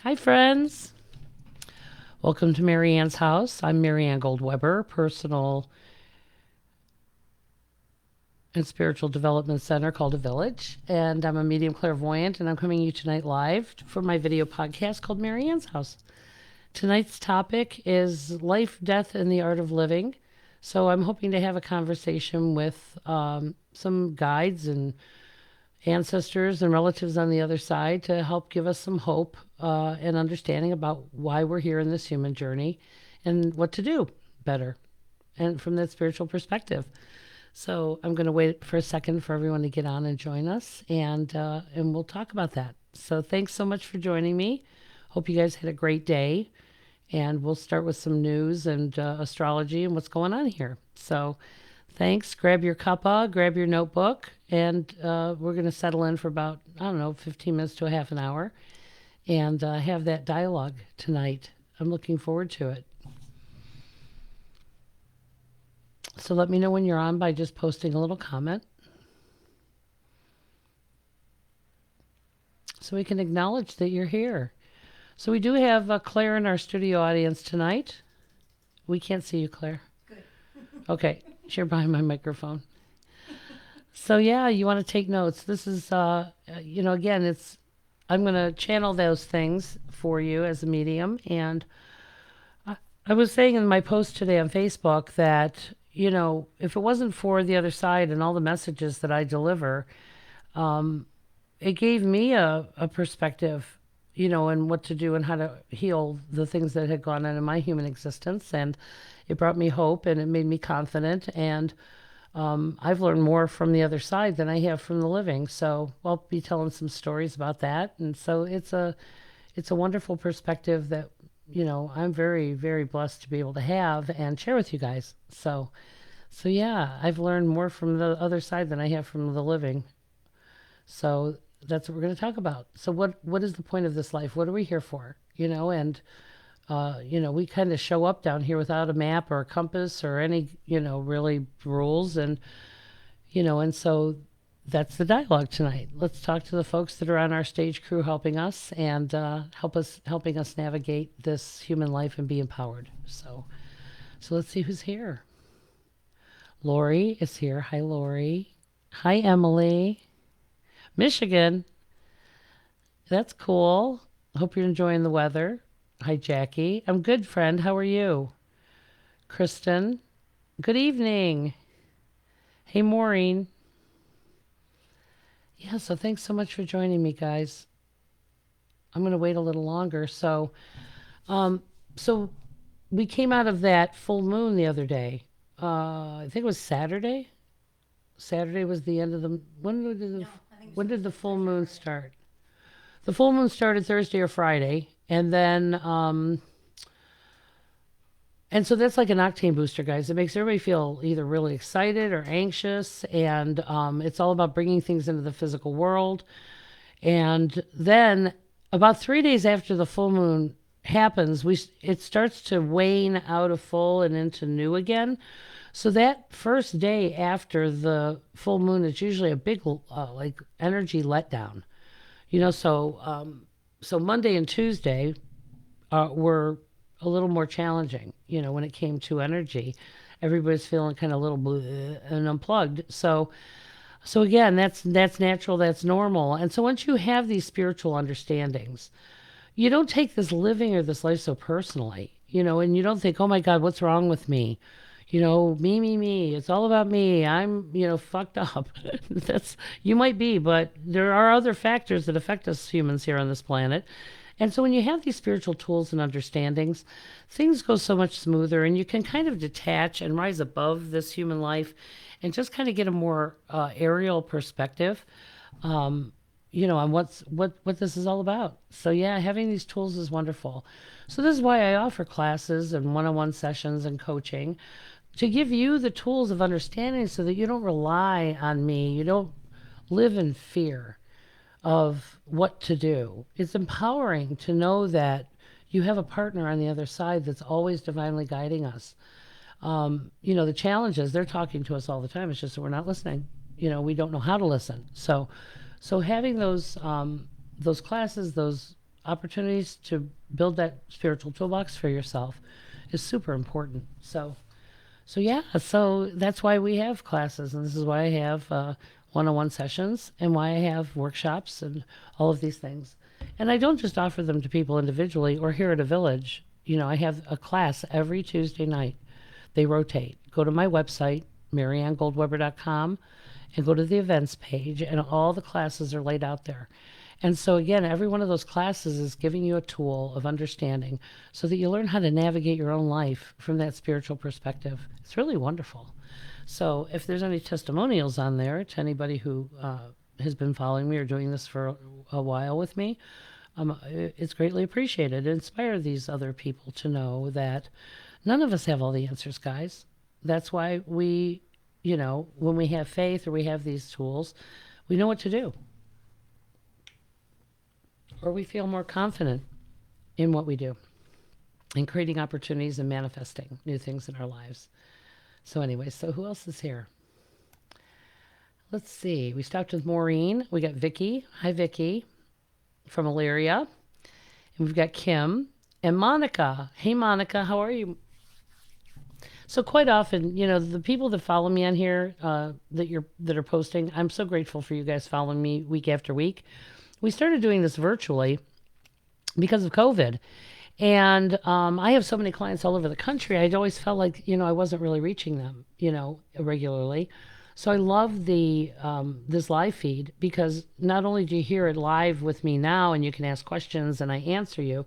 Hi, friends. Welcome to Marianne's house. I'm Marianne Goldweber, Personal and Spiritual Development Center called A Village. And I'm a medium clairvoyant, and I'm coming to you tonight live for my video podcast called Marianne's House. Tonight's topic is life, death, and the art of living. So I'm hoping to have a conversation with some guides and ancestors and relatives on the other side to help give us some hope and understanding about why we're here in this human journey and what to do better and from that spiritual perspective. So I'm going to wait for a second for everyone to get on and join us, and we'll talk about that. So thanks so much for joining me. Hope you guys had a great day, and we'll start with some news and astrology and what's going on here. So thanks. Grab your cuppa, grab your notebook, and we're going to settle in for about, 15 minutes to a half an hour and have that dialogue tonight. I'm looking forward to it. So let me know when you're on by just posting a little comment so we can acknowledge that you're here. So we do have Claire in our studio audience tonight. We can't see you, Claire. Good. Okay, you're behind my microphone. So yeah, you want to take notes. This is, again, I'm going to channel those things for you as a medium. And I was saying in my post today on Facebook that, if it wasn't for the other side and all the messages that I deliver, it gave me a perspective, and what to do and how to heal the things that had gone on in my human existence. And it brought me hope and it made me confident. And I've learned more from the other side than I have from the living. So I'll be telling some stories about that. And so it's a wonderful perspective that, I'm very, very blessed to be able to have and share with you guys. So yeah, I've learned more from the other side than I have from the living. So that's what we're going to talk about. So what is the point of this life? What are we here for? And we kind of show up down here without a map or a compass or any, really rules. And so that's the dialogue tonight. Let's talk to the folks that are on our stage crew helping us and helping us navigate this human life and be empowered. So let's see who's here. Lori is here. Hi, Lori. Hi, Emily. Michigan. That's cool. Hope you're enjoying the weather. Hi, Jackie. I'm good, friend. How are you? Kristen. Good evening. Hey, Maureen. Yeah, so thanks so much for joining me, guys. I'm going to wait a little longer. So we came out of that full moon the other day. I think it was Saturday. Saturday was the end of the. When did the full moon start? The full moon started Thursday or Friday, and then and so that's like an octane booster, guys. It makes everybody feel either really excited or anxious, and it's all about bringing things into the physical world. And then about 3 days after the full moon happens, it starts to wane out of full and into new again. So that first day after the full moon is usually a big like energy letdown. So Monday and Tuesday were a little more challenging, when it came to energy. Everybody's feeling kind of a little bleh and unplugged. So again, that's natural, that's normal. And so once you have these spiritual understandings, you don't take this living or this life so personally, and you don't think, oh my God, what's wrong with me? Me. It's all about me. I'm, fucked up. You might be, but there are other factors that affect us humans here on this planet. And so when you have these spiritual tools and understandings, things go so much smoother, and you can kind of detach and rise above this human life and just kind of get a more aerial perspective, on what this is all about. So yeah, having these tools is wonderful. So this is why I offer classes and one-on-one sessions and coaching, to give you the tools of understanding so that you don't rely on me. You don't live in fear of what to do. It's empowering to know that you have a partner on the other side that's always divinely guiding us. The challenges, they're talking to us all the time. It's just that we're not listening. We don't know how to listen. So having those classes, those opportunities to build that spiritual toolbox for yourself is super important. So yeah, so that's why we have classes, and this is why I have one-on-one sessions, and why I have workshops and all of these things. And I don't just offer them to people individually or here at a village. I have a class every Tuesday night. They rotate. Go to my website, mariannegoldweber.com, and go to the events page, and all the classes are laid out there. And so, again, every one of those classes is giving you a tool of understanding so that you learn how to navigate your own life from that spiritual perspective. It's really wonderful. So, if there's any testimonials on there to anybody who has been following me or doing this for a while with me, it's greatly appreciated. Inspire these other people to know that none of us have all the answers, guys. That's why when we have faith or we have these tools, we know what to do. Or we feel more confident in what we do and creating opportunities and manifesting new things in our lives. So anyway, so who else is here? Let's see. We stopped with Maureen. We got Vicky. Hi, Vicky from Elyria. And we've got Kim and Monica. Hey, Monica, how are you? So quite often, the people that follow me on here that are posting, I'm so grateful for you guys following me week after week. We started doing this virtually because of COVID. And I have so many clients all over the country. I'd always felt like, I wasn't really reaching them, regularly. So I love this live feed because not only do you hear it live with me now and you can ask questions and I answer you,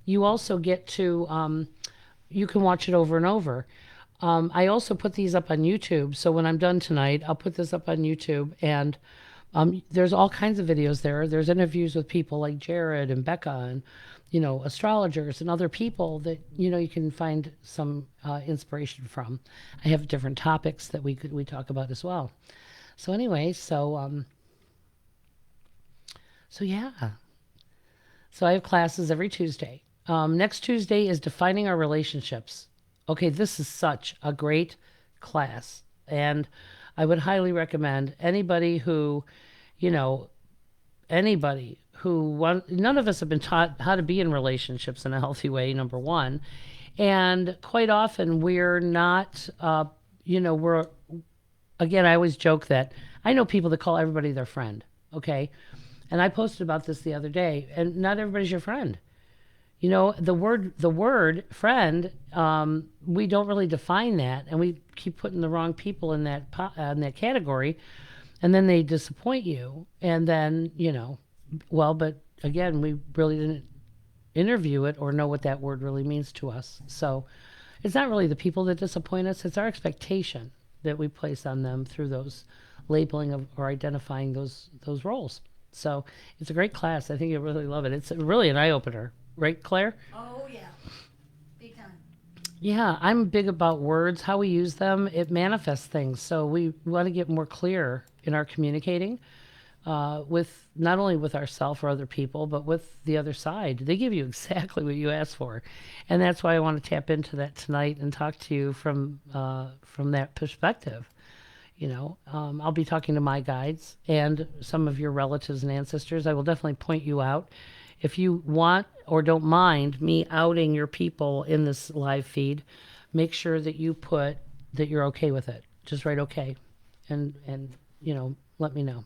you also get to, you can watch it over and over. I also put these up on YouTube. So when I'm done tonight, I'll put this up on YouTube, and there's all kinds of videos there. There's interviews with people like Jared and Becca and, astrologers and other people that, you can find some inspiration from. I have different topics that we talk about as well. So anyway, so yeah. So I have classes every Tuesday. Next Tuesday is Defining Our Relationships. Okay, this is such a great class. And I would highly recommend anybody who, none of us have been taught how to be in relationships in a healthy way, number one. And quite often we're not, again, I always joke that I know people that call everybody their friend, okay? And I posted about this the other day, and not everybody's your friend. The word friend, we don't really define that, and we keep putting the wrong people in that category, and then they disappoint you, and then but again, we really didn't interview it or know what that word really means to us. So it's not really the people that disappoint us; it's our expectation that we place on them through those labeling of or identifying those roles. So it's a great class. I think you'll really love it. It's really an eye opener. Right, Claire? Oh, yeah. Big time. Yeah, I'm big about words, how we use them. It manifests things. So we want to get more clear in our communicating with not only with ourselves or other people, but with the other side. They give you exactly what you ask for. And that's why I want to tap into that tonight and talk to you from that perspective. I'll be talking to my guides and some of your relatives and ancestors. I will definitely point you out. If you want or don't mind me outing your people in this live feed, make sure that you put that you're okay with it. Just write okay and let me know.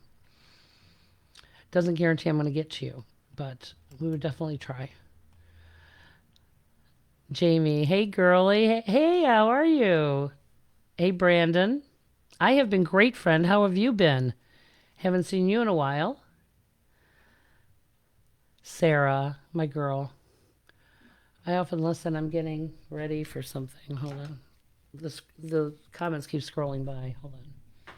Doesn't guarantee I'm going to get to you, but we would definitely try. Jamie, hey girlie. Hey, how are you? Hey Brandon. I have been great, friend. How have you been? Haven't seen you in a while. Sarah, my girl. I often listen. I'm getting ready for something. Hold on. The comments keep scrolling by. Hold on.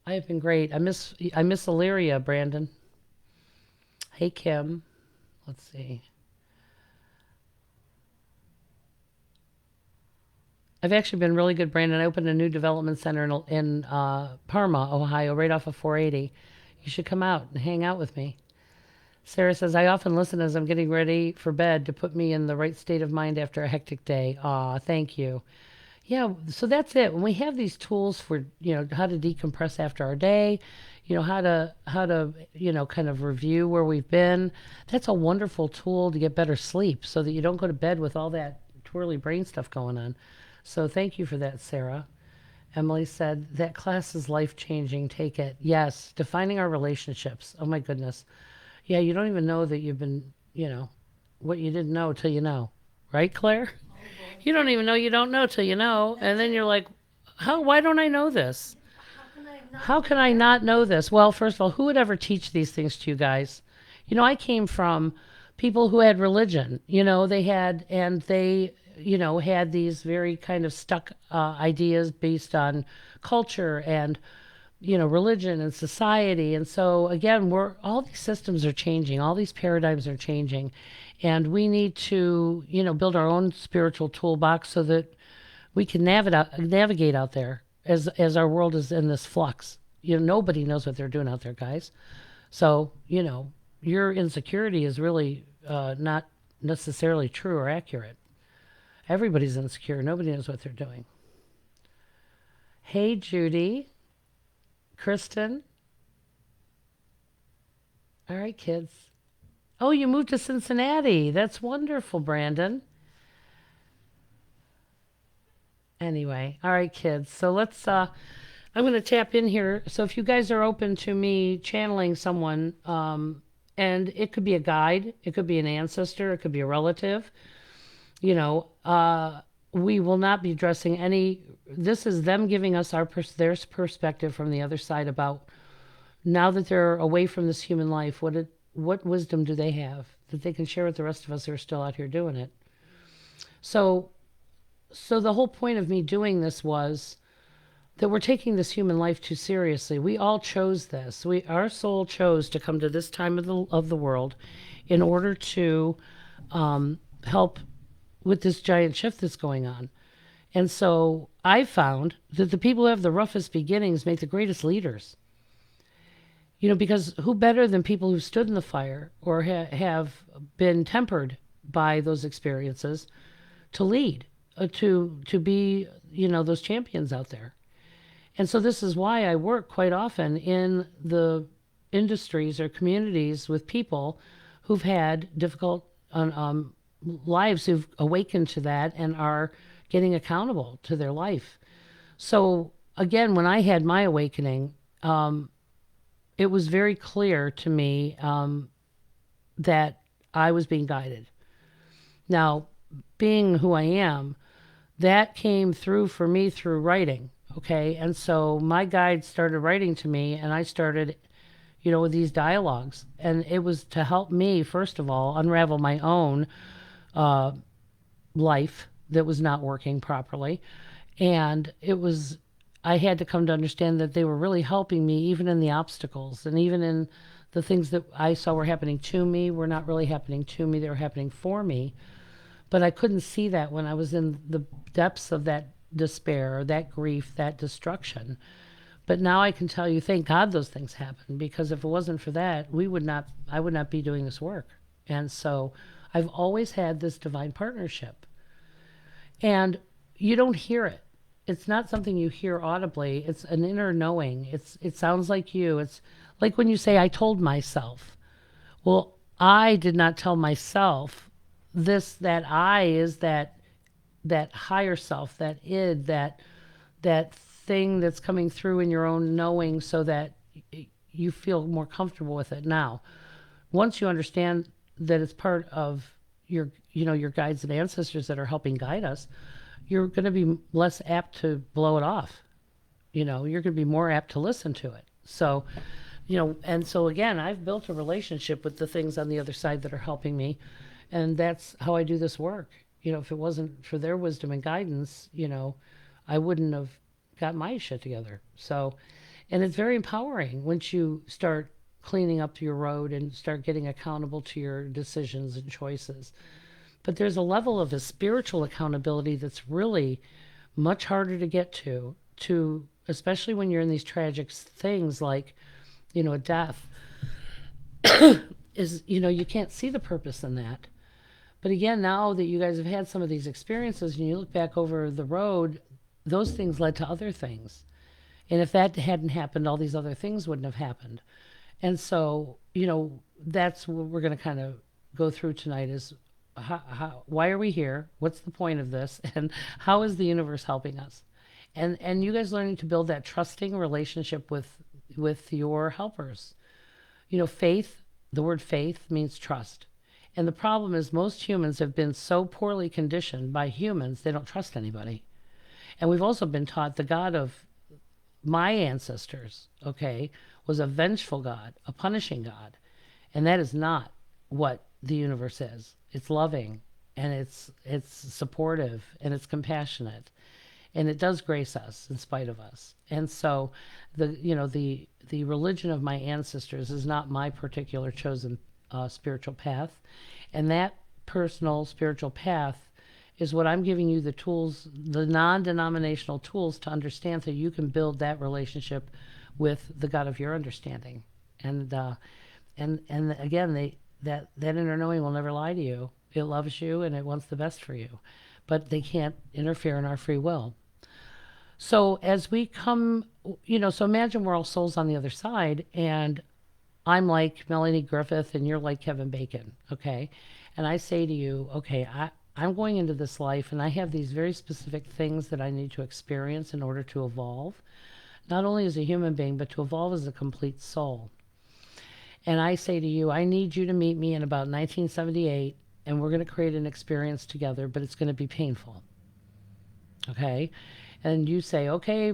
I have been great. I miss Elyria, Brandon. Hey, Kim. Let's see. I've actually been really good, Brandon. I opened a new development center in Parma, Ohio, right off of 480. You should come out and hang out with me. Sarah says, I often listen as I'm getting ready for bed to put me in the right state of mind after a hectic day. Aw, thank you. Yeah, so that's it. When we have these tools for, how to decompress after our day, how to, kind of review where we've been, that's a wonderful tool to get better sleep so that you don't go to bed with all that twirly brain stuff going on. So thank you for that, Sarah. Emily said, that class is life changing. Take it. Yes, defining our relationships. Oh my goodness. Yeah, you don't even know that you've been, what you didn't know till you know. Right, Claire? Oh boy. You don't even know you don't know till you know. And That's then it. you're like, why don't I know this? How can I not How be can I aware? not know this? Well, first of all, who would ever teach these things to you guys? I came from people who had religion. They had these very kind of stuck ideas based on culture and, religion and society. And so, again, all these systems are changing, all these paradigms are changing. And we need to, build our own spiritual toolbox so that we can navigate out there as our world is in this flux. Nobody knows what they're doing out there, guys. So, your insecurity is really not necessarily true or accurate. Everybody's insecure. Nobody knows what they're doing. Hey, Judy, Kristen. All right, kids. Oh, you moved to Cincinnati. That's wonderful, Brandon. Anyway, all right, kids. So I'm going to tap in here. So if you guys are open to me channeling someone, and it could be a guide, it could be an ancestor, it could be a relative, you know, we will not be addressing any. This is them giving us their perspective from the other side about now that they're away from this human life. What wisdom do they have that they can share with the rest of us who are still out here doing it? So, so the whole point of me doing this was that we're taking this human life too seriously. We all chose this. Our soul chose to come to this time of the world in order to help with this giant shift that's going on. And so I found that the people who have the roughest beginnings make the greatest leaders. Because who better than people who stood in the fire or have been tempered by those experiences to lead, to be, those champions out there. And so this is why I work quite often in the industries or communities with people who've had difficult lives, who've awakened to that and are getting accountable to their life. So again, when I had my awakening, it was very clear to me that I was being guided. Now, being who I am, that came through for me through writing. Okay. And so my guide started writing to me, and I started, with these dialogues. And it was to help me, first of all, unravel my own uh, life that was not working properly. And I had to come to understand that they were really helping me, even in the obstacles and even in the things that I saw were happening to me were not really happening to me, they were happening for me. But I couldn't see that when I was in the depths of that despair, that grief, that destruction. But now I can tell you, thank God those things happened, because if it wasn't for that, I would not be doing this work. And so I've always had this divine partnership. And you don't hear it. It's not something you hear audibly. It's an inner knowing. It sounds like you. It's like when you say, I told myself. Well, I did not tell myself this. That I is that higher self, that id, that thing that's coming through in your own knowing, so that you feel more comfortable with it. Now, once you understand that it's part of your guides and ancestors that are helping guide us, you're going to be less apt to blow it off. You're going to be more apt to listen to it. So, and so again, I've built a relationship with the things on the other side that are helping me, and that's how I do this work. If it wasn't for their wisdom and guidance, I wouldn't have got my shit together. So, and it's very empowering once you start cleaning up your road and start getting accountable to your decisions and choices. But there's a level of a spiritual accountability that's really much harder to get to especially when you're in these tragic things like, a death. Is, you can't see the purpose in that. But again, now that you guys have had some of these experiences and you look back over the road, those things led to other things. And if that hadn't happened, all these other things wouldn't have happened. And so, that's what we're going to kind of go through tonight is why are we here? What's the point of this? And how is the universe helping us? And you guys learning to build that trusting relationship with your helpers. Faith, the word faith means trust. And the problem is most humans have been so poorly conditioned by humans, they don't trust anybody. And we've also been taught the God of my ancestors, okay, was a vengeful God, a punishing God. And that is not what the universe is. It's loving and it's supportive and it's compassionate and it does grace us in spite of us. And so the religion of my ancestors is not my particular chosen spiritual path. And that personal spiritual path is what I'm giving you the tools, the non-denominational tools to understand so you can build that relationship with the God of your understanding. And again, that inner knowing will never lie to you. It loves you and it wants the best for you, but they can't interfere in our free will. So as we come, so imagine we're all souls on the other side, and I'm like Melanie Griffith and you're like Kevin Bacon, okay? And I say to you, okay, I'm going into this life and I have these very specific things that I need to experience in order to evolve, not only as a human being, but to evolve as a complete soul. And I say to you, I need you to meet me in about 1978, and we're going to create an experience together, but it's going to be painful. Okay? And you say, okay,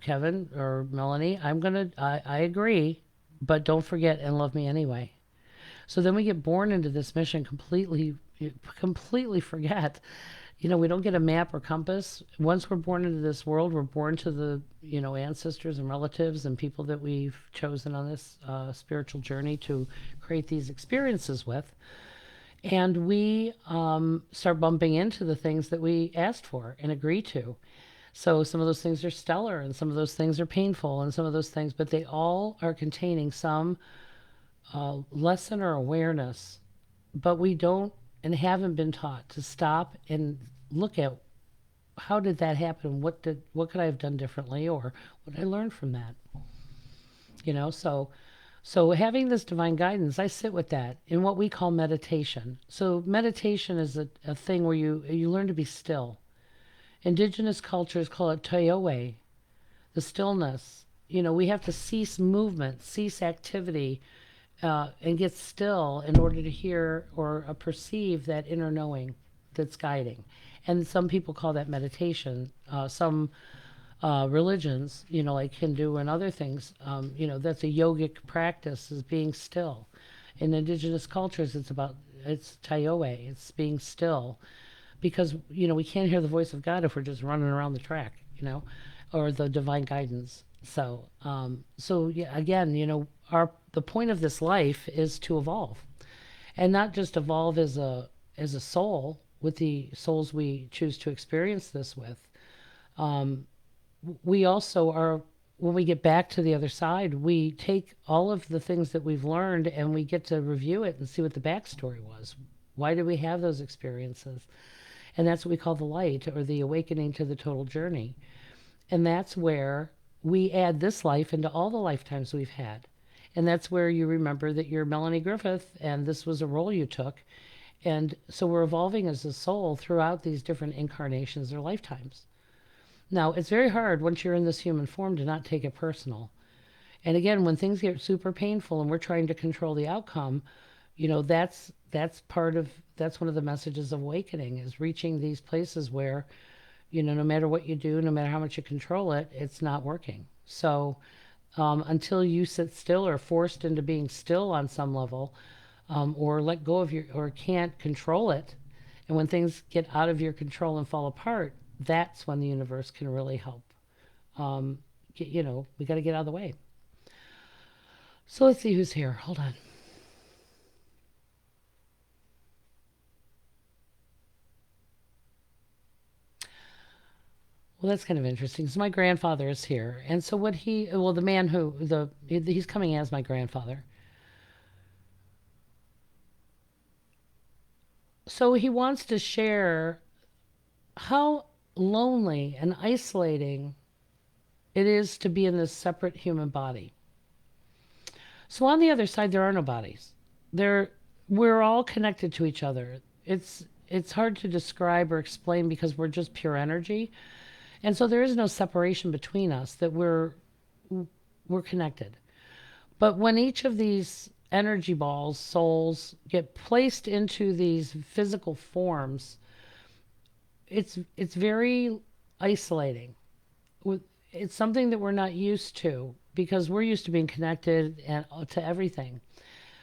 Kevin or Melanie, I agree, but don't forget and love me anyway. So then we get born into this mission completely forget. We don't get a map or compass. Once we're born into this world, we're born to the, ancestors and relatives and people that we've chosen on this spiritual journey to create these experiences with. And we start bumping into the things that we asked for and agreed to. So some of those things are stellar and some of those things are painful and some of those things, but they all are containing some lesson or awareness. But we don't and haven't been taught to stop and look at how did that happen? What could I have done differently, or what did I learn from that? So having this divine guidance, I sit with that in what we call meditation. So meditation is a thing where you learn to be still. Indigenous cultures call it toyoe, the stillness. We have to cease movement, cease activity, and get still in order to hear or perceive that inner knowing that's guiding. And some people call that meditation. Some religions, like Hindu and other things, that's a yogic practice, is being still. In indigenous cultures, it's tayoe, it's being still. Because, we can't hear the voice of God if we're just running around the track, or the divine guidance. So yeah, again, the point of this life is to evolve, and not just evolve as a soul with the souls we choose to experience this with. We also are, when we get back to the other side, we take all of the things that we've learned and we get to review it and see what the backstory was. Why did we have those experiences? And that's what we call the light, or the awakening to the total journey. And that's where we add this life into all the lifetimes we've had. And that's where you remember that you're Melanie Griffith and this was a role you took. And so we're evolving as a soul throughout these different incarnations or lifetimes. Now, it's very hard once you're in this human form to not take it personal. And again, when things get super painful and we're trying to control the outcome, that's one of the messages of awakening, is reaching these places where, no matter what you do, no matter how much you control it, it's not working. So until you sit still or forced into being still on some level, or let go of or can't control it, and when things get out of your control and fall apart, that's when the universe can really help. We got to get out of the way. So let's see who's here. Hold on. Well, that's kind of interesting. So my grandfather is here, and so the man he's coming as my grandfather. So he wants to share how lonely and isolating it is to be in this separate human body. So on the other side, there are no bodies. There, we're all connected to each other. It's hard to describe or explain because we're just pure energy, and so there is no separation between us. That we're connected. But when each of these energy balls, souls, get placed into these physical forms, it's very isolating. It's something that we're not used to because we're used to being connected and to everything.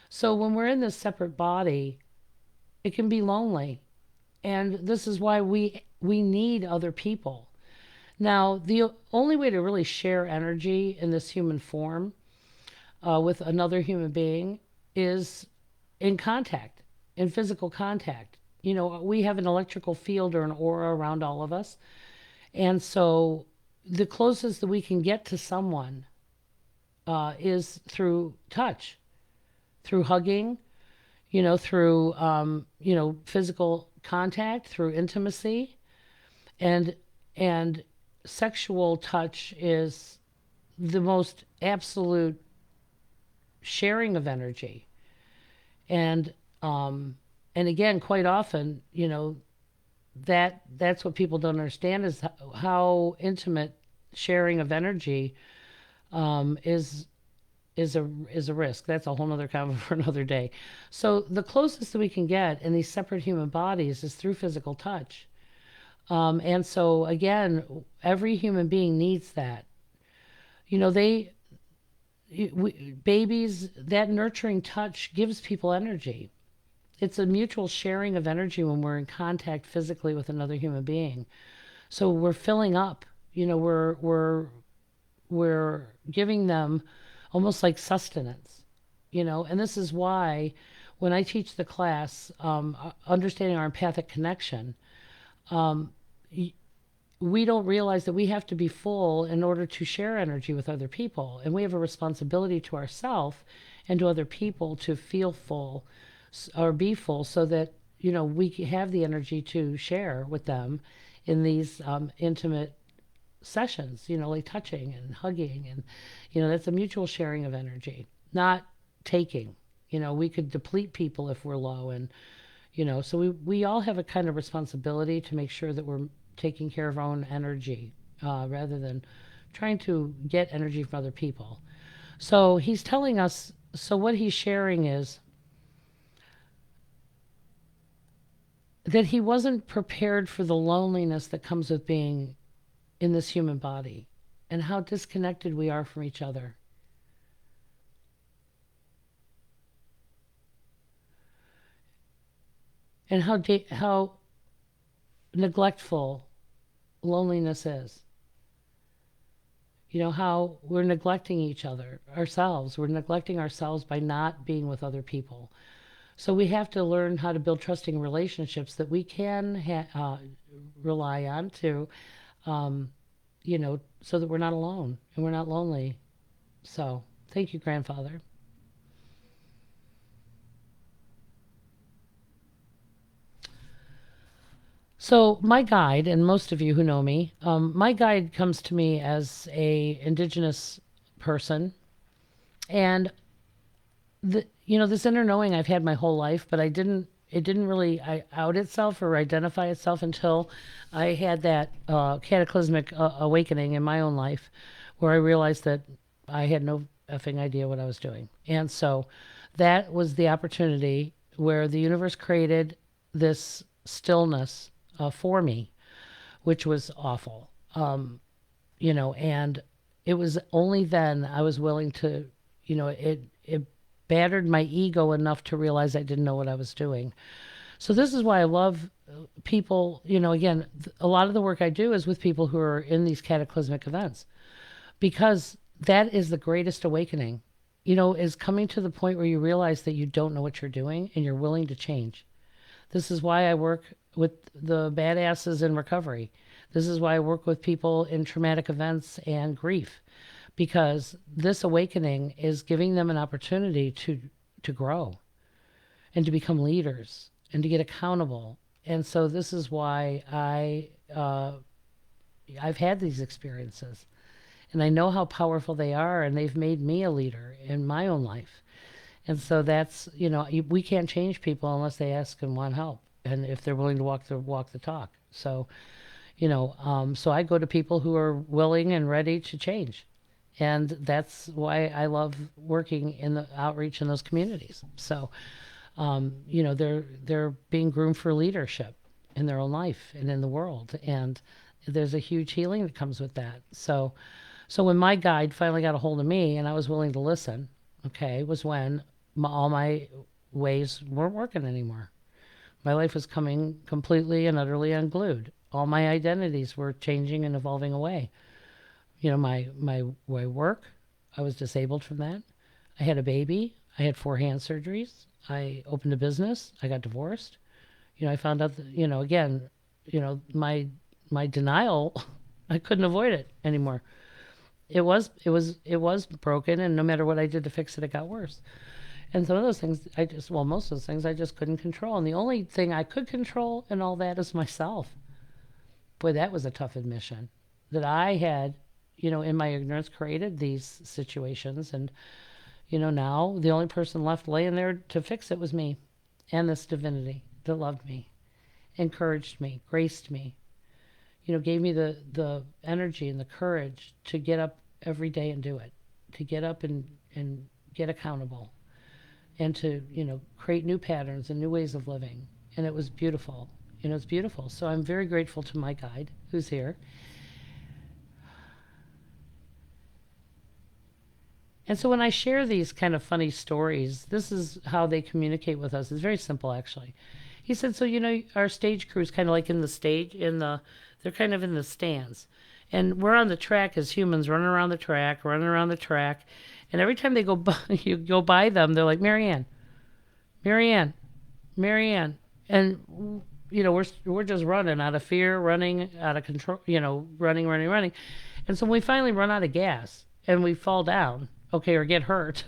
So when we're in this separate body, it can be lonely, and this is why we need other people. Now, the only way to really share energy in this human form with another human being is in contact, in physical contact. You know, we have an electrical field or an aura around all of us. And so the closest that we can get to someone is through touch, through hugging, through, physical contact, through intimacy. And, and sexual touch is the most absolute sharing of energy. And, and again, quite often, that's what people don't understand is how intimate sharing of energy is is a risk. That's a whole other convo for another day. So the closest that we can get in these separate human bodies is through physical touch. And so again, every human being needs that. You know, babies, that nurturing touch gives people energy. It's a mutual sharing of energy when we're in contact physically with another human being. So we're filling up. We're giving them almost like sustenance. And this is why when I teach the class, understanding our empathic connection, um, we don't realize that we have to be full in order to share energy with other people, and we have a responsibility to ourselves and to other people to feel full or be full so that we have the energy to share with them in these intimate sessions, like touching and hugging, and that's a mutual sharing of energy, not taking. We could deplete people if we're low, and so we all have a kind of responsibility to make sure that we're taking care of our own energy rather than trying to get energy from other people. So he's telling us, so what he's sharing is that he wasn't prepared for the loneliness that comes with being in this human body and how disconnected we are from each other. And how neglectful loneliness is. How we're neglecting each other, ourselves. We're neglecting ourselves by not being with other people. So we have to learn how to build trusting relationships that we can rely on to, so that we're not alone and we're not lonely. So thank you, grandfather. So my guide, and most of you who know me, my guide comes to me as a indigenous person, and this inner knowing I've had my whole life, but it didn't really out itself or identify itself until I had that cataclysmic awakening in my own life, where I realized that I had no effing idea what I was doing, and so that was the opportunity where the universe created this stillness for me, which was awful. And it was only then I was willing to, it battered my ego enough to realize I didn't know what I was doing. So this is why I love people, again, a lot of the work I do is with people who are in these cataclysmic events, because that is the greatest awakening, is coming to the point where you realize that you don't know what you're doing and you're willing to change. This is why I work with the badasses in recovery. This is why I work with people in traumatic events and grief, because this awakening is giving them an opportunity to grow and to become leaders and to get accountable. And so this is why I I've had these experiences and I know how powerful they are, and they've made me a leader in my own life. And so that's, we can't change people unless they ask and want help, and if they're willing to walk the talk. So, so I go to people who are willing and ready to change. And that's why I love working in the outreach in those communities. So, they're being groomed for leadership in their own life and in the world. And there's a huge healing that comes with that. So when my guide finally got a hold of me and I was willing to listen, okay, was when all my ways weren't working anymore. My life was coming completely and utterly unglued. All my identities were changing and evolving away. My work, I was disabled from that. I had a baby. I had 4 hand surgeries. I opened a business. I got divorced. I found out that, again, my denial, I couldn't avoid it anymore. It was broken, and no matter what I did to fix it, it got worse. And some of those things most of those things I just couldn't control. And the only thing I could control in all that is myself. Boy, that was a tough admission, that I had, in my ignorance, created these situations. And, now the only person left laying there to fix it was me, and this divinity that loved me, encouraged me, graced me, gave me the energy and the courage to get up every day and do it, to get up and get accountable, and to, create new patterns and new ways of living. And it was beautiful. It's beautiful. So I'm very grateful to my guide who's here. And so when I share these kind of funny stories, this is how they communicate with us. It's very simple, actually. He said, so, our stage crew is kind of like they're kind of in the stands. And we're on the track as humans, running around the track. And every time they go by, you go by them, they're like, Marianne, Marianne, Marianne. And, we're just running out of fear, running out of control, running. And so when we finally run out of gas and we fall down, okay, or get hurt,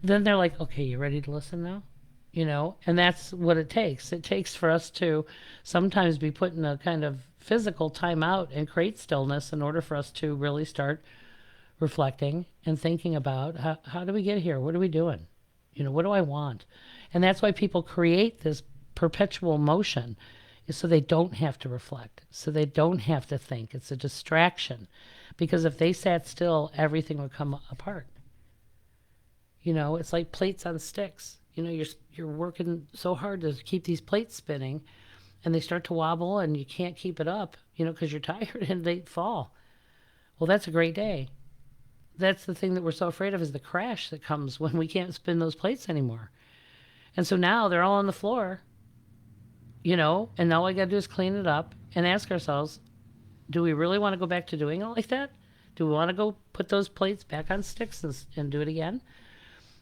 then they're like, okay, you ready to listen now? And that's what it takes. It takes for us to sometimes be put in a kind of physical timeout and create stillness in order for us to really start reflecting and thinking about how do we get here? What are we doing? What do I want? And that's why people create this perpetual motion, is so they don't have to reflect, so they don't have to think. It's a distraction, because if they sat still, everything would come apart. It's like plates on sticks. You're working so hard to keep these plates spinning, and they start to wobble, and you can't keep it up, because you're tired, and they fall. Well, that's a great day. That's the thing that we're so afraid of, is the crash that comes when we can't spin those plates anymore. And so now they're all on the floor, and now all I got to do is clean it up and ask ourselves, do we really want to go back to doing it like that? Do we want to go put those plates back on sticks and do it again?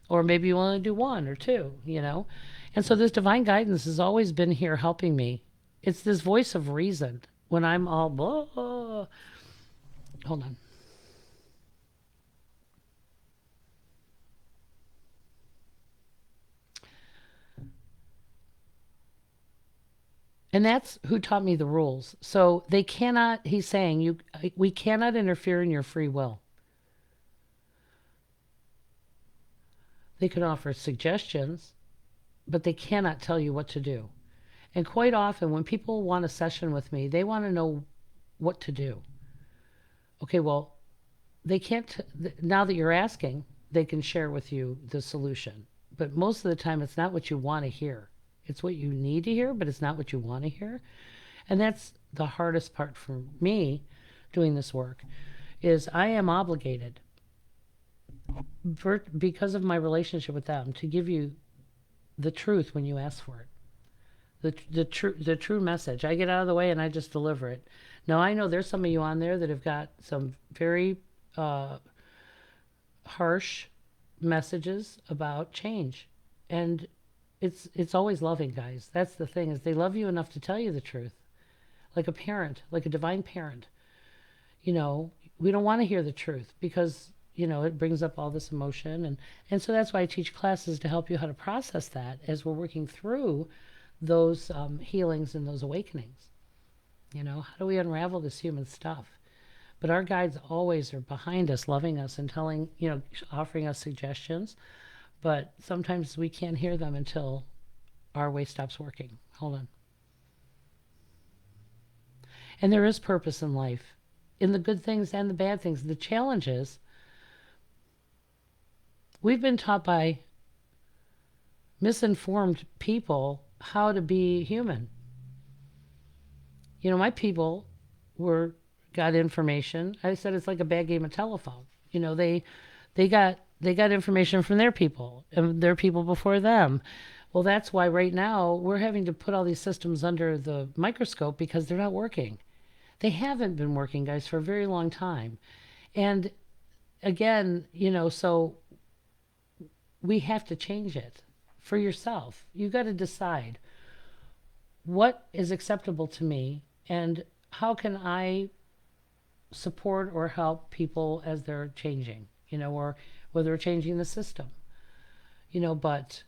Or maybe you want to do 1 or 2, And so this divine guidance has always been here helping me. It's this voice of reason when I'm all blah. Hold on. And that's who taught me the rules. So they cannot, he's saying, we cannot interfere in your free will. They can offer suggestions, but they cannot tell you what to do. And quite often when people want a session with me, they want to know what to do. Okay, well, they can't, now that you're asking, they can share with you the solution. But most of the time, it's not what you want to hear. It's what you need to hear, but it's not what you want to hear. And that's the hardest part for me doing this work, is I am obligated, because of my relationship with them, to give you the truth when you ask for it. The true message. I get out of the way and I just deliver it. Now, I know there's some of you on there that have got some very harsh messages about change. And it's always loving, guys. That's the thing, is they love you enough to tell you the truth. Like a parent, like a divine parent. We don't want to hear the truth because, it brings up all this emotion. And so that's why I teach classes, to help you how to process that as we're working through those healings and those awakenings. How do we unravel this human stuff? But our guides always are behind us, loving us and telling, offering us suggestions. But sometimes we can't hear them until our way stops working. Hold on. And there is purpose in life, in the good things and the bad things. The challenge is we've been taught by misinformed people how to be human. My people got information. I said it's like a bad game of telephone. They got information from their people and their people before them. Well, that's why right now we're having to put all these systems under the microscope because they're not working. They haven't been working, guys, for a very long time. And again, so we have to change it for yourself. You got to decide what is acceptable to me and how can I support or help people as they're changing, or whether they're changing the system. But,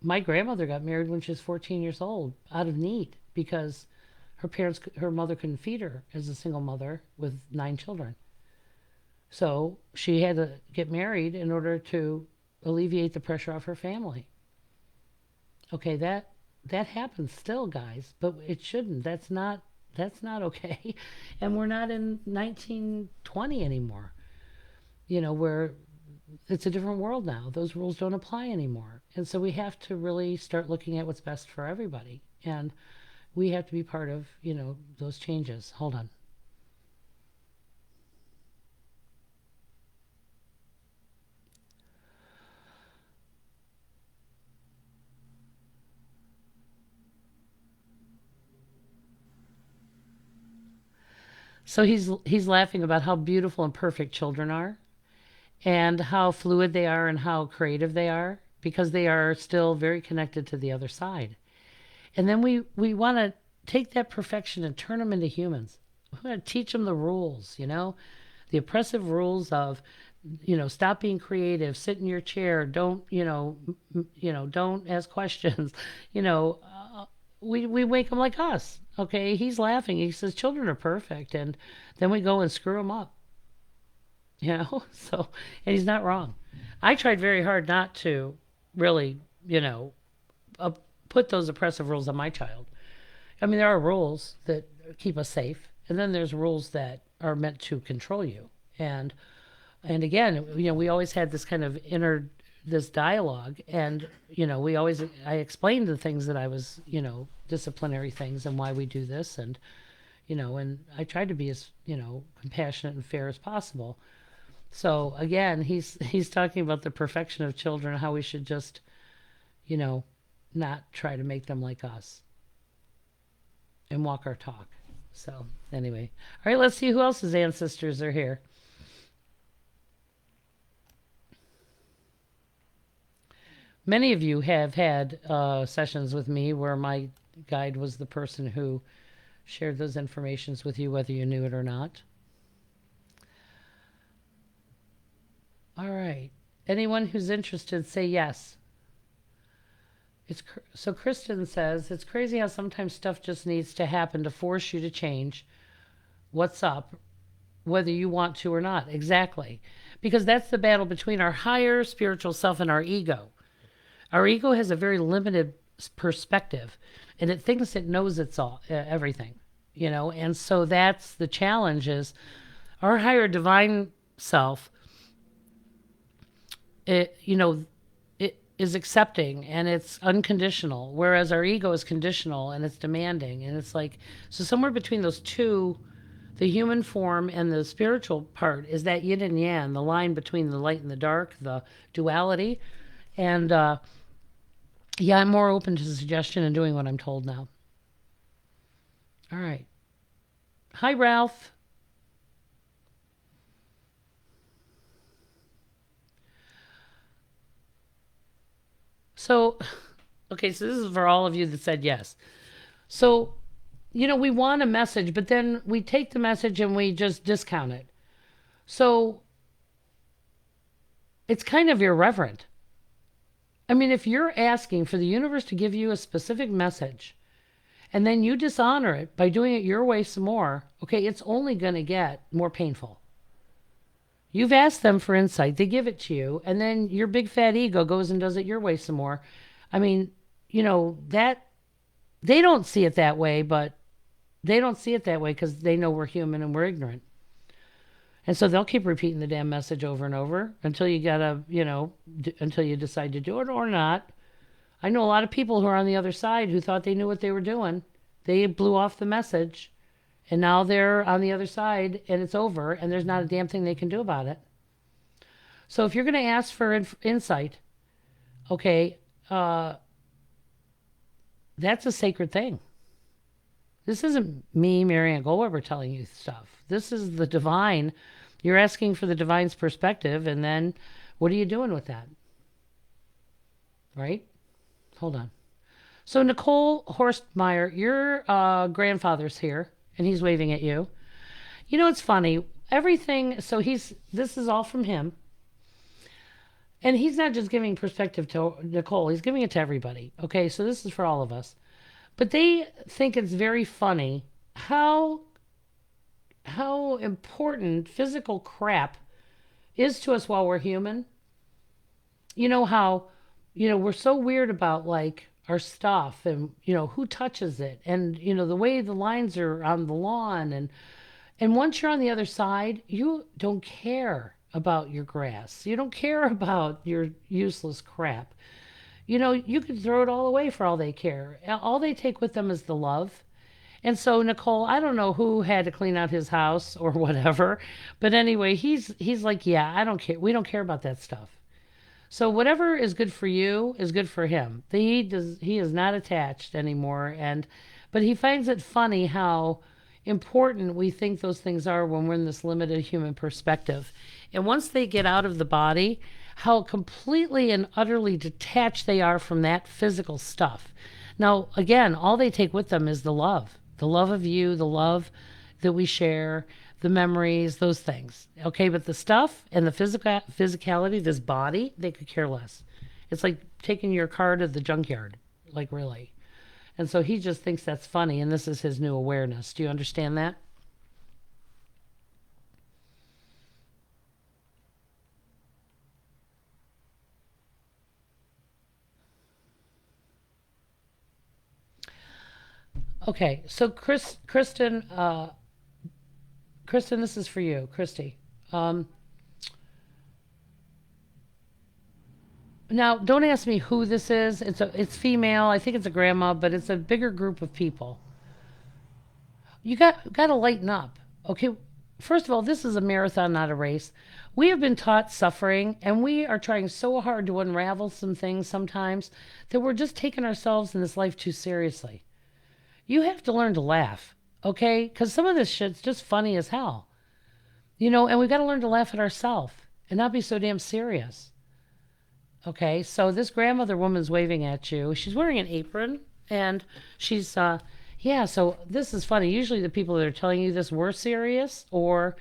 my grandmother got married when she was 14 years old out of need because her mother couldn't feed her as a single mother with 9 children. So she had to get married in order to alleviate the pressure off her family. Okay, that happens still, guys, but it shouldn't. That's not okay. And we're not in 1920 anymore. Where it's a different world now. Those rules don't apply anymore. And so we have to really start looking at what's best for everybody. And we have to be part of, those changes. Hold on. So he's laughing about how beautiful and perfect children are and how fluid they are and how creative they are because they are still very connected to the other side. And then we want to take that perfection and turn them into humans. We want to teach them the rules, the oppressive rules of, stop being creative, sit in your chair, don't, don't ask questions, we wake him like us. Okay, he's laughing. He says children are perfect, and then we go and screw them up. So, and he's not wrong. I tried very hard not to really, put those oppressive rules on my child. I mean, there are rules that keep us safe, and then there's rules that are meant to control you. And again, we always had this kind of this dialogue, and I explained the things that I was, disciplinary things and why we do this, and and I tried to be as compassionate and fair as possible. So again, he's talking about the perfection of children, how we should just not try to make them like us and walk our talk. So anyway, all right, let's see who else's ancestors are here. Many of you have had sessions with me where my guide was the person who shared those informations with you, whether you knew it or not. All right. Anyone who's interested, say yes. So Kristen says, it's crazy how sometimes stuff just needs to happen to force you to change what's up, whether you want to or not. Exactly. Because that's the battle between our higher spiritual self and our ego. Our ego has a very limited perspective, and it thinks it knows it's all everything, and so that's the challenge. Is our higher divine self, it is accepting and it's unconditional, whereas our ego is conditional and it's demanding, and it's like, so somewhere between those two, the human form and the spiritual part is that yin and yang, the line between the light and the dark, the duality. And yeah, I'm more open to suggestion and doing what I'm told now. All right. Hi, Ralph. So, okay, so this is for all of you that said yes. So, we want a message, but then we take the message and we just discount it. So, it's kind of irreverent. I mean, if you're asking for the universe to give you a specific message and then you dishonor it by doing it your way some more, okay, it's only going to get more painful. You've asked them for insight, they give it to you, and then your big fat ego goes and does it your way some more. I mean, that they don't see it that way, but they don't see it that way because they know we're human and we're ignorant. And so they'll keep repeating the damn message over and over until you gotta, until you decide to do it or not. I know a lot of people who are on the other side who thought they knew what they were doing. They blew off the message, and now they're on the other side, and it's over, and there's not a damn thing they can do about it. So if you're going to ask for insight, okay, that's a sacred thing. This isn't me, Marianne Goldweber, telling you stuff. This is the divine. You're asking for the divine's perspective, and then what are you doing with that? Right? Hold on. So Nicole Horstmeyer, your grandfather's here, and he's waving at you. You know, it's funny. Everything, so this is all from him. And he's not just giving perspective to Nicole, he's giving it to everybody. Okay, so this is for all of us. But they think it's very funny how important physical crap is to us while we're human. You know how, we're so weird about like our stuff and, who touches it and, the way the lines are on the lawn. And once you're on the other side, you don't care about your grass. You don't care about your useless crap. You could throw it all away for all they care. All they take with them is the love. And so Nicole, I don't know who had to clean out his house or whatever, but anyway, he's like, yeah, I don't care. We don't care about that stuff. So whatever is good for you is good for him. He is not attached anymore, but he finds it funny how important we think those things are when we're in this limited human perspective. And once they get out of the body, how completely and utterly detached they are from that physical stuff. Now, again, all they take with them is the love of you, the love that we share, the memories, those things. Okay, but the stuff and the physicality, this body, they could care less. It's like taking your car to the junkyard, like really. And so he just thinks that's funny, and this is his new awareness. Do you understand that? Okay, so Kristen, this is for you, Christy. Now, don't ask me who this is. It's female. I think it's a grandma, but it's a bigger group of people. You got to lighten up, okay? First of all, this is a marathon, not a race. We have been taught suffering, and we are trying so hard to unravel some things sometimes that we're just taking ourselves in this life too seriously. You have to learn to laugh, okay? Because some of this shit's just funny as hell. And we've got to learn to laugh at ourselves and not be so damn serious. Okay, so this grandmother woman's waving at you. She's wearing an apron, and she's, yeah, so this is funny. Usually the people that are telling you this were serious, or,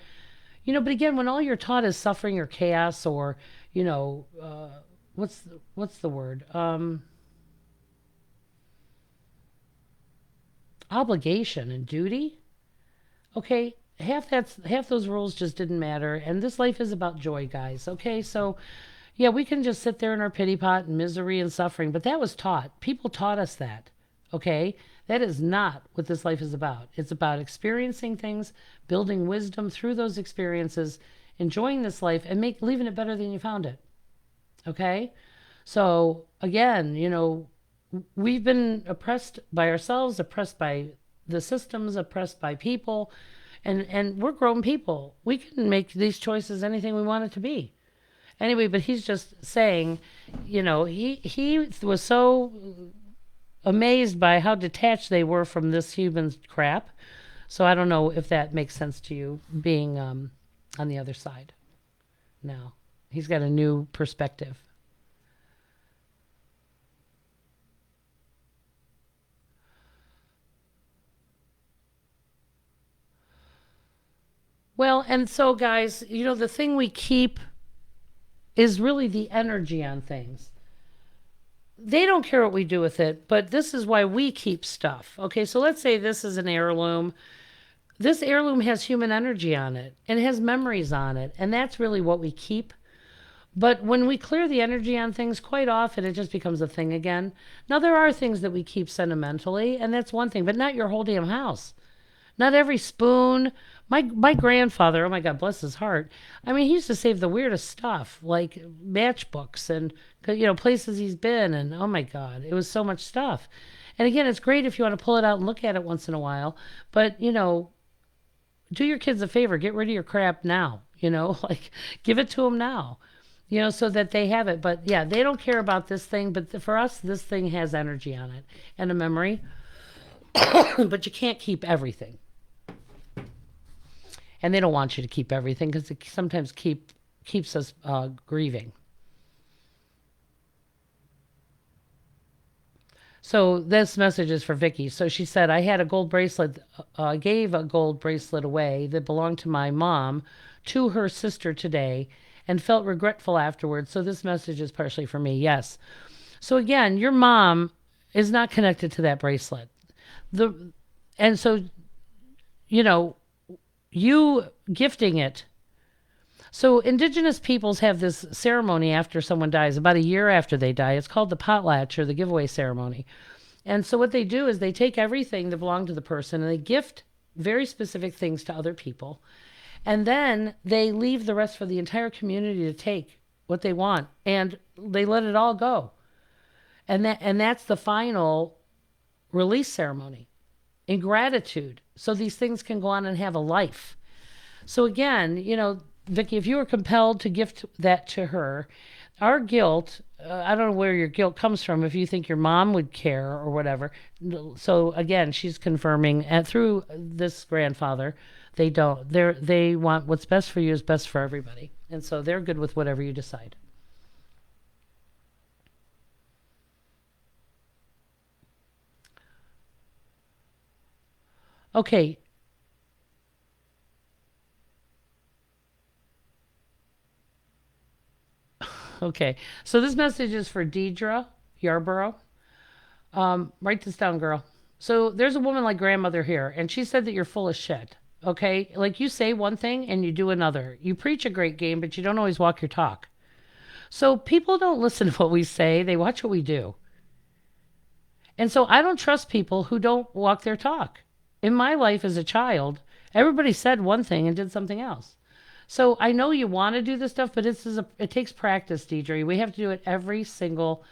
but again, when all you're taught is suffering or chaos or, what's the word? Obligation and duty. Okay, half those rules just didn't matter, and this life is about joy, guys. Okay, so yeah, we can just sit there in our pity pot and misery and suffering, but that was taught. People taught us that. Okay, that is not what this life is about. It's about experiencing things, building wisdom through those experiences, enjoying this life, and leaving it better than you found it. Okay, so again, we've been oppressed by ourselves, oppressed by the systems, oppressed by people, and we're grown people. We can make these choices anything we want it to be. Anyway, but he's just saying, he was so amazed by how detached they were from this human crap. So I don't know if that makes sense to you, being on the other side. Now, he's got a new perspective. Well, and so guys, the thing we keep is really the energy on things. they don't care what we do with it, but this is why we keep stuff. Okay, so let's say this is an heirloom. This heirloom has human energy on it and it has memories on it, and that's really what we keep. But when we clear the energy on things, quite often it just becomes a thing again. Now, there are things that we keep sentimentally, and that's one thing, but not your whole damn house. Not every spoon. My grandfather, oh my God, bless his heart. I mean, he used to save the weirdest stuff, like matchbooks and places he's been, and oh my God, it was so much stuff. And again, it's great if you want to pull it out and look at it once in a while, but do your kids a favor, get rid of your crap now. Like give it to them now. So that they have it. But yeah, they don't care about this thing, but for us, this thing has energy on it and a memory. But you can't keep everything. And they don't want you to keep everything because it sometimes keeps us grieving. So this message is for Vicky. So she said, I had a gold bracelet, gave a gold bracelet away that belonged to my mom to her sister today and felt regretful afterwards. So this message is partially for me. Yes. So again, your mom is not connected to that bracelet. And so, you gifting it. So indigenous peoples have this ceremony after someone dies, about a year after they die. It's called the potlatch or the giveaway ceremony. And so what they do is they take everything that belonged to the person and they gift very specific things to other people. And then they leave the rest for the entire community to take what they want. And they let it all go. And that's the final release ceremony in gratitude. So these things can go on and have a life. So again, Vicky, if you were compelled to gift that to her, our guilt, I don't know where your guilt comes from if you think your mom would care or whatever. So again, she's confirming, and through this grandfather, they don't. They want what's best for you is best for everybody. And so they're good with whatever you decide. Okay. Okay. So this message is for Deidre Yarborough. Write this down, girl. So there's a woman like grandmother here, and she said that you're full of shit. Okay? Like you say one thing and you do another. You preach a great game, but you don't always walk your talk. So people don't listen to what we say, they watch what we do. And so I don't trust people who don't walk their talk. In my life as a child, everybody said one thing and did something else. So I know you want to do this stuff, but it takes practice, Deidre. We have to do it every single,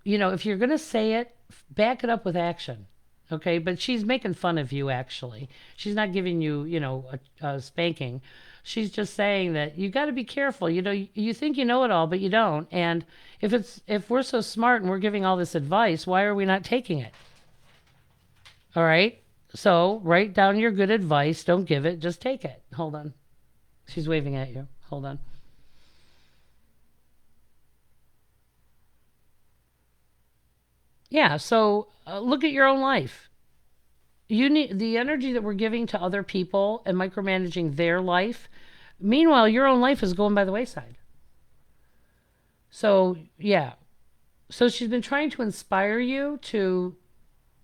if you're going to say it, back it up with action. Okay. But she's making fun of you, actually. She's not giving you, a spanking. She's just saying that you got to be careful. You think you know it all, but you don't. And if we're so smart and we're giving all this advice, why are we not taking it? All right. So write down your good advice. Don't give it. Just take it. Hold on. She's waving at you. Hold on. Yeah. So look at your own life. You need the energy that we're giving to other people and micromanaging their life. Meanwhile, your own life is going by the wayside. So, yeah. So she's been trying to inspire you to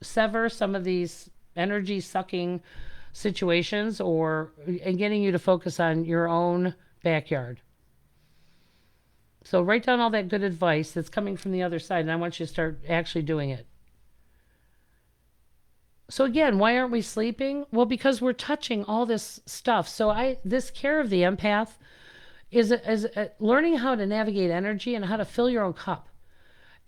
sever some of these energy sucking situations and getting you to focus on your own backyard. So write down all that good advice that's coming from the other side, and I want you to start actually doing it. So again, why aren't we sleeping? Well, because we're touching all this stuff. So this care of the empath is learning how to navigate energy and how to fill your own cup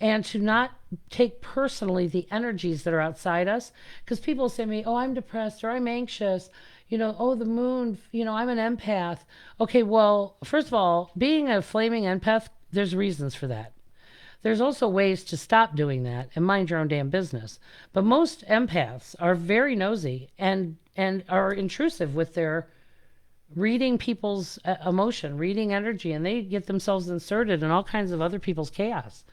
and to not take personally the energies that are outside us. Because people say to me, oh, I'm depressed or I'm anxious. Oh, the moon, I'm an empath. Okay, well, first of all, being a flaming empath, there's reasons for that. There's also ways to stop doing that and mind your own damn business. But most empaths are very nosy and are intrusive with their reading people's emotion, reading energy, and they get themselves inserted in all kinds of other people's chaos.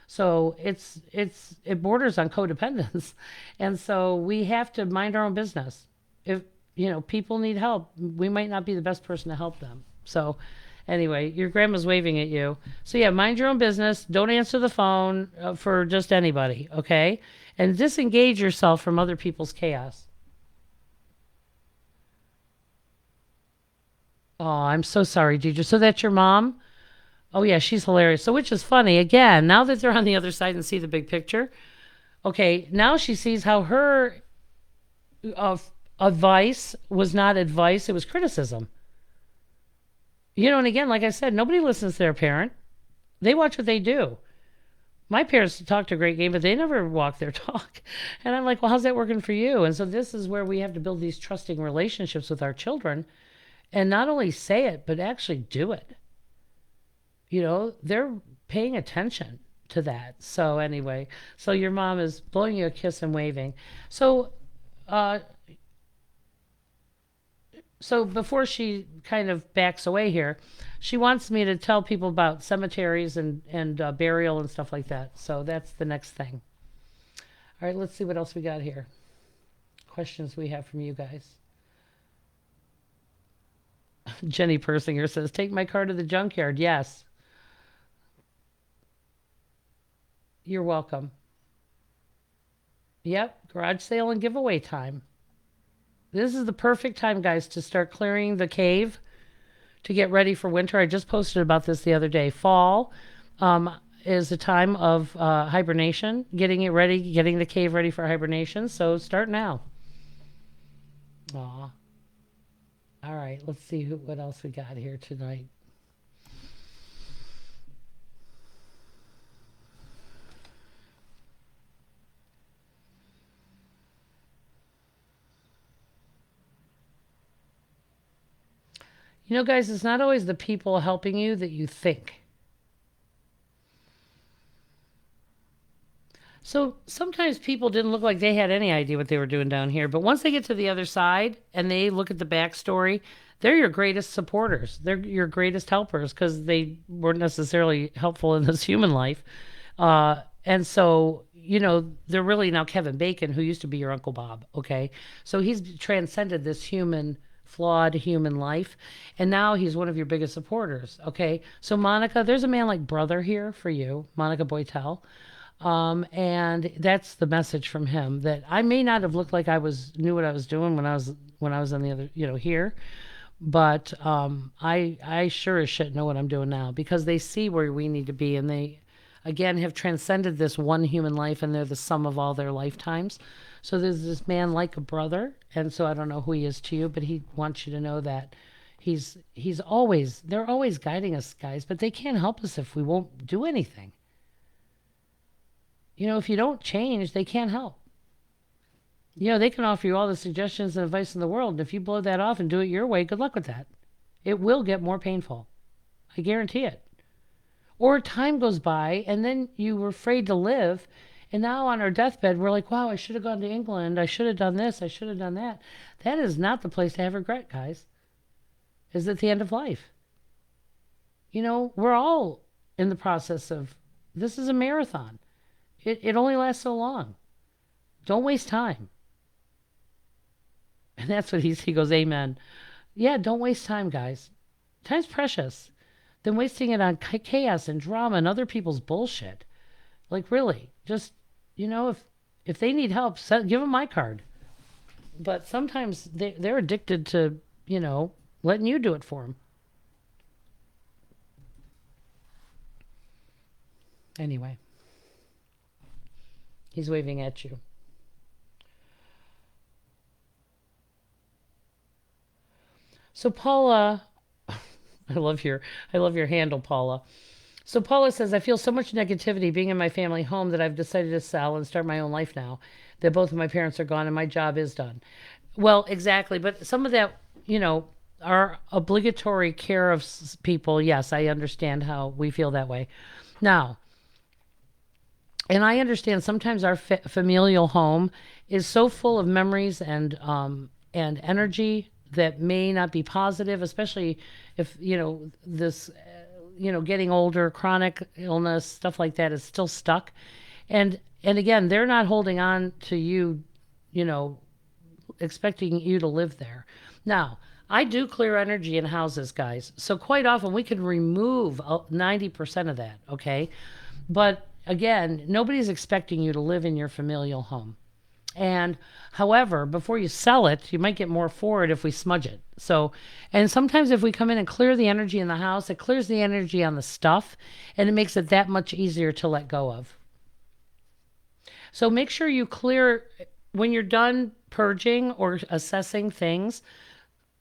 So it borders on codependence. And so we have to mind our own business. If people need help, we might not be the best person to help them. So Anyway, your grandma's waving at you. So yeah, mind your own business. Don't answer the phone for just anybody, okay? And disengage yourself from other people's chaos. Oh, I'm so sorry, Deidre. So that's your mom? Oh yeah, she's hilarious. So which is funny. Again, now that they're on the other side and see the big picture, okay, now she sees how her uh, advice was not advice, it was criticism. And again, like I said, nobody listens to their parent. They watch what they do. My parents talked a great game, but they never walk their talk. And I'm like, well, how's that working for you? And so this is where we have to build these trusting relationships with our children and not only say it, but actually do it. They're paying attention to that. So anyway, so your mom is blowing you a kiss and waving. So, uh, so before she kind of backs away here, she wants me to tell people about cemeteries and burial and stuff like that. So that's the next thing. All right, let's see what else we got here. Questions we have from you guys. Jenny Persinger says, take my car to the junkyard. Yes. You're welcome. Yep, garage sale and giveaway time. This is the perfect time, guys, to start clearing the cave to get ready for winter. I just posted about this the other day. Fall is a time of hibernation, getting it ready, getting the cave ready for hibernation. So start now. Aw. All right, let's see what else we got here tonight. Guys, it's not always the people helping you that you think. So sometimes people didn't look like they had any idea what they were doing down here. But once they get to the other side and they look at the backstory, they're your greatest supporters. They're your greatest helpers because they weren't necessarily helpful in this human life. And so, they're really now Kevin Bacon, who used to be your Uncle Bob. Okay. So he's transcended this flawed human life. And now he's one of your biggest supporters. Okay. So Monica, there's a man like brother here for you, Monica Boytel. And that's the message from him, that I may not have looked like knew what I was doing when I was on the other, here, but I sure as shit know what I'm doing now, because they see where we need to be, and they again have transcended this one human life, and they're the sum of all their lifetimes. So there's this man like a brother, and so I don't know who he is to you, but he wants you to know that they're always guiding us, guys, but they can't help us if we won't do anything. If you don't change, they can't help. They can offer you all the suggestions and advice in the world. And if you blow that off and do it your way, good luck with that. It will get more painful. I guarantee it. Or time goes by and then you were afraid to live. And now on our deathbed, we're like, wow, I should have gone to England. I should have done this. I should have done that. That is not the place to have regret, guys. Is at the end of life. We're all in the process of, this is a marathon. It only lasts so long. Don't waste time. And that's what he goes, amen. Yeah, don't waste time, guys. Time's precious. Then wasting it on chaos and drama and other people's bullshit. Like, really, just, if they need help, give them my card. But sometimes they're addicted to, letting you do it for them. Anyway. He's waving at you. So Paula, I love your handle, Paula. So Paula says, I feel so much negativity being in my family home that I've decided to sell and start my own life now, that both of my parents are gone and my job is done. Well, exactly. But some of that, our obligatory care of people. Yes, I understand how we feel that way. Now, and I understand sometimes our familial home is so full of memories and energy that may not be positive, especially if, this, getting older, chronic illness, stuff like that is still stuck. And again, they're not holding on to you, expecting you to live there. Now, I do clear energy in houses, guys. So quite often we can remove 90% of that, okay? But again, nobody's expecting you to live in your familial home. And however, before you sell it, you might get more for it if we smudge it. So, and sometimes if we come in and clear the energy in the house, it clears the energy on the stuff and it makes it that much easier to let go of. So make sure you clear when you're done purging or assessing things.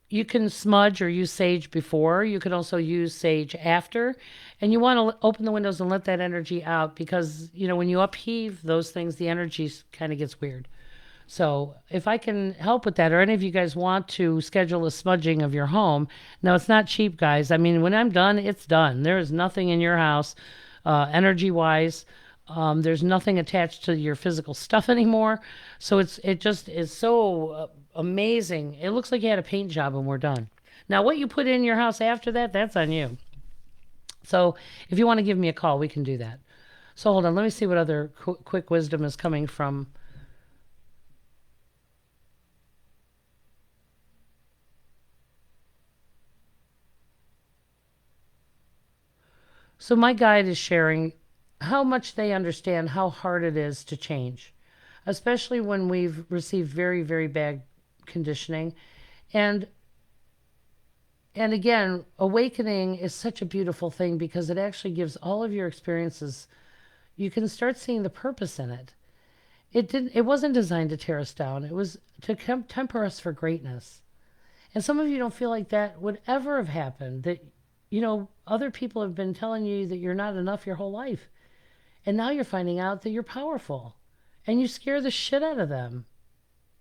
You can smudge or use sage before. You can also use sage after. And you want to open the windows and let that energy out because, when you upheave those things, the energy kind of gets weird. So if I can help with that, or any of you guys want to schedule a smudging of your home, now it's not cheap, guys. I mean, when I'm done, it's done. There is nothing in your house, energy-wise. There's nothing attached to your physical stuff anymore. So it just is so amazing. It looks like you had a paint job and we're done. Now, what you put in your house after that, that's on you. So if you want to give me a call, we can do that. So hold on. Let me see what other quick wisdom is coming from. So my guide is sharing how much they understand how hard it is to change, especially when we've received very, very bad conditioning. And and again, awakening is such a beautiful thing because it actually gives all of your experiences, you can start seeing the purpose in it. It wasn't designed to tear us down. It was to temper us for greatness. And some of you don't feel like that would ever have happened. That other people have been telling you that you're not enough your whole life. And now you're finding out that you're powerful. And you scare the shit out of them.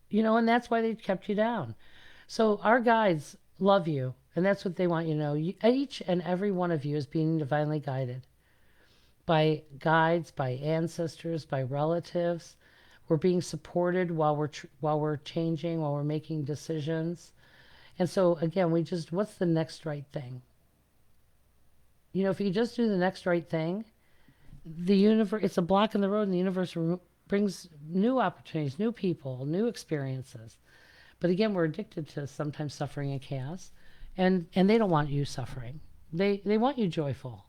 And that's why they kept you down. So our guides love you. And that's what they want you to know. Each and every one of you is being divinely guided by guides, by ancestors, by relatives. We're being supported while we're changing, while we're making decisions. And so again, what's the next right thing? If you just do the next right thing, the universe, it's a block in the road, and the universe brings new opportunities, new people, new experiences. But again, we're addicted to sometimes suffering and chaos, and they don't want you suffering. They want you joyful.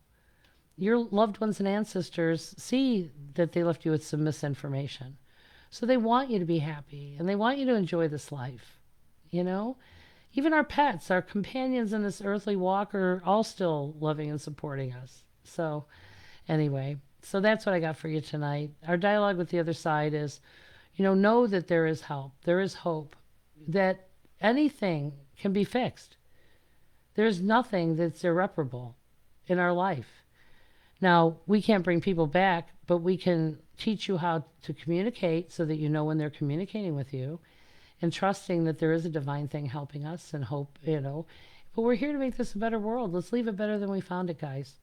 Your loved ones and ancestors see that they left you with some misinformation. So they want you to be happy, and they want you to enjoy this life. Even our pets, our companions in this earthly walk are all still loving and supporting us. So anyway, so that's what I got for you tonight. Our dialogue with the other side is, know that there is help. There is hope. That anything can be fixed. There's nothing that's irreparable in our life. Now, we can't bring people back, but we can teach you how to communicate so that you know when they're communicating with you, and trusting that there is a divine thing helping us, and hope, But we're here to make this a better world. Let's leave it better than we found it, guys.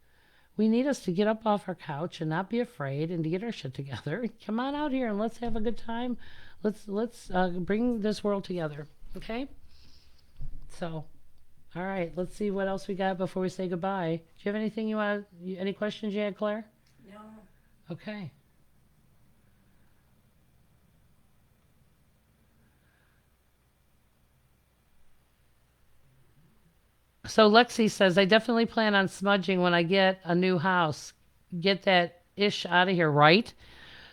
We need us to get up off our couch and not be afraid, and to get our shit together. Come on out here and let's have a good time. Let's bring this world together, okay? So, all right, let's see what else we got before we say goodbye. Do you have anything any questions you had, Claire? No. Okay. So Lexi says, I definitely plan on smudging when I get a new house. Get that ish out of here, right?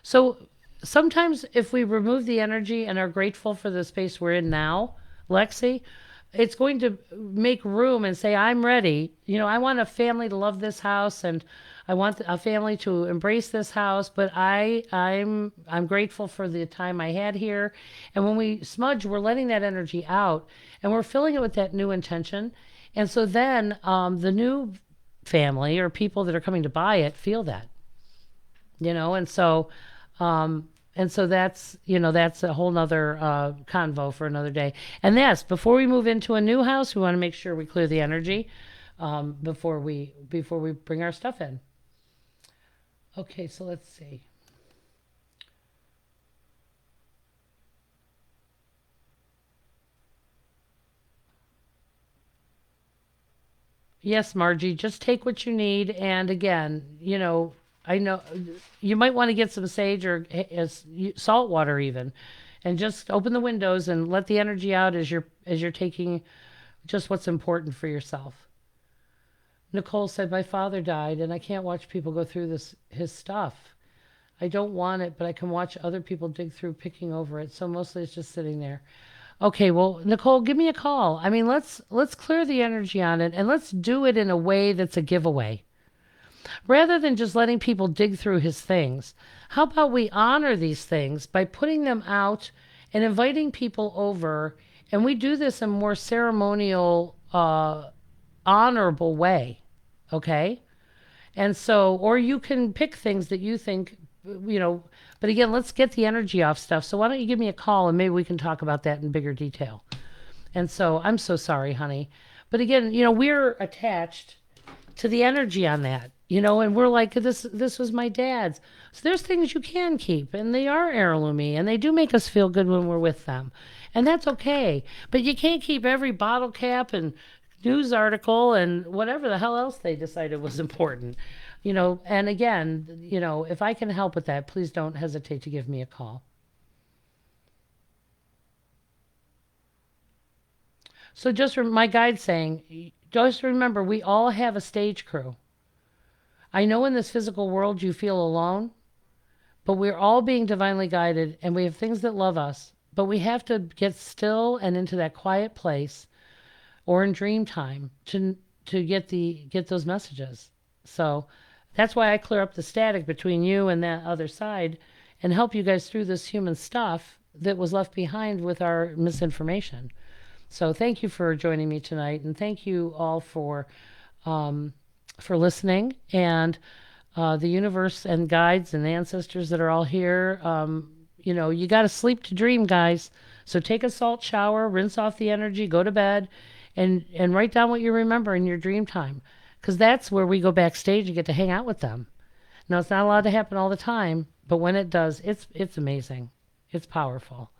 So sometimes if we remove the energy and are grateful for the space we're in now, Lexi, it's going to make room and say, I'm ready. I want a family to love this house, and I want a family to embrace this house, but I'm grateful for the time I had here. And when we smudge, we're letting that energy out and we're filling it with that new intention. And so then the new family or people that are coming to buy it feel that, and so that's a whole nother convo for another day. And yes, before we move into a new house, we want to make sure we clear the energy before we bring our stuff in. Okay, so let's see. Yes, Margie, just take what you need. And again, I know you might want to get some sage or salt water even, and just open the windows and let the energy out as you're taking just what's important for yourself. Nicole said, my father died and I can't watch people go through his stuff. I don't want it, but I can watch other people dig through picking over it. So mostly it's just sitting there. Okay, well, Nicole, give me a call. I mean, let's clear the energy on it and let's do it in a way that's a giveaway. Rather than just letting people dig through his things, how about we honor these things by putting them out and inviting people over, and we do this in a more ceremonial, honorable way, okay? And so, or you can pick things that you think, but again, let's get the energy off stuff. So why don't you give me a call and maybe we can talk about that in bigger detail. And so I'm so sorry, honey. But again, we're attached to the energy on that, and we're like, this was my dad's. So there's things you can keep, and they are heirloomy, and they do make us feel good when we're with them. And that's okay. But you can't keep every bottle cap and news article and whatever the hell else they decided was important. And again, if I can help with that, please don't hesitate to give me a call. So my guide saying, just remember, we all have a stage crew. I know in this physical world you feel alone, but we're all being divinely guided and we have things that love us, but we have to get still and into that quiet place or in dream time to get those messages. So that's why I clear up the static between you and that other side and help you guys through this human stuff that was left behind with our misinformation. So thank you for joining me tonight, and thank you all for listening, and the universe and guides and ancestors that are all here. You got to sleep to dream, guys. So take a salt shower, rinse off the energy, go to bed, and write down what you remember in your dream time, because that's where we go backstage and get to hang out with them. Now, it's not allowed to happen all the time, but when it does, it's amazing. It's powerful,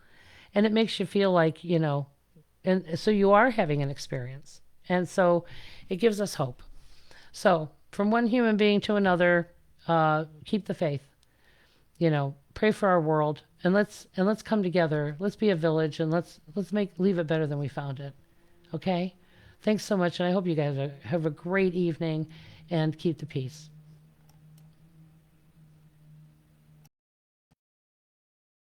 and it makes you feel like and so you are having an experience. And so it gives us hope. So from one human being to another, keep the faith, pray for our world, and let's come together. Let's be a village, and let's leave it better than we found it. Okay. Thanks so much. And I hope you guys have a great evening and keep the peace.